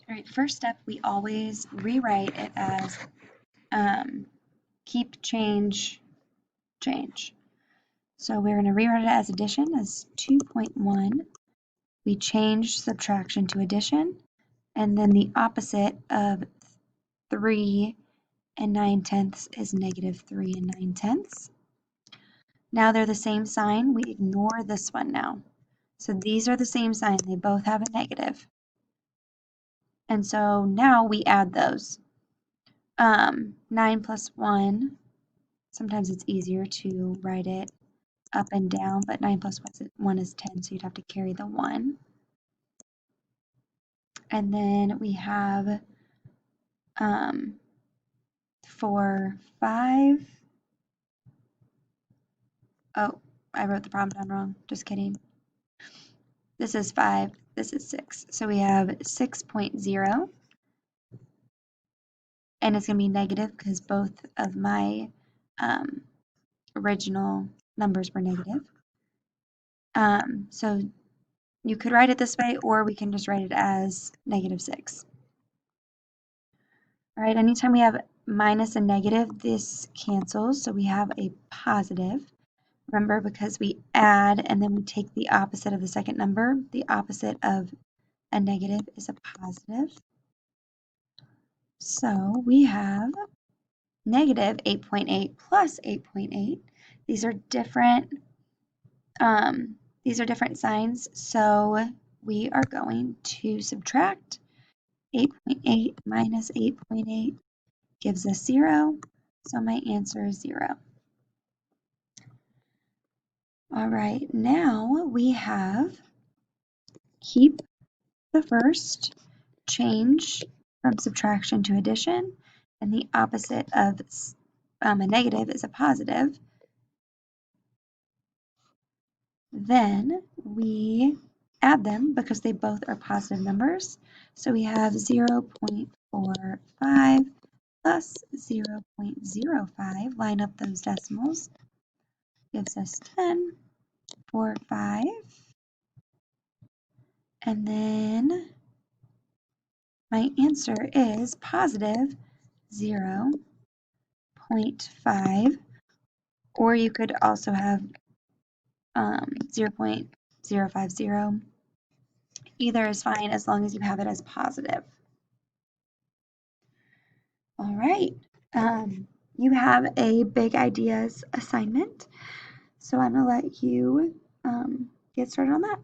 All right, first step, we always rewrite it as keep, change, change. So we're going to rewrite it as addition as 2.1. We change subtraction to addition, and then the opposite of 3 and 9/10 is negative 3 and 9/10. Now they're the same sign. We ignore this one now. So these are the same sign. They both have a negative. And so now we add those. 9 plus 1, sometimes it's easier to write it up and down, but 9 plus 1 is 10, so you'd have to carry the 1. And then we have 4, 5. Oh, I wrote the problem down wrong. Just kidding. This is 5. This is 6. So we have 6.0. And it's going to be negative because both of my original numbers were negative. So you could write it this way, or we can just write it as negative 6. All right, anytime we have minus and negative, this cancels, so we have a positive. Remember, because we add and then we take the opposite of the second number, the opposite of a negative is a positive. So we have negative 8.8 plus 8.8. These are different signs, so we are going to subtract 8.8 minus 8.8 gives us 0, so my answer is 0. All right, now we have keep the first, change from subtraction to addition, and the opposite of a negative is a positive. Then we add them because they both are positive numbers. So we have 0.45 plus 0.05. Line up those decimals. Gives us 10.45. And then my answer is positive 0.5. Or you could also have 0.050. Either is fine as long as you have it as positive. All right, you have a big ideas assignment, so I'm gonna let you get started on that.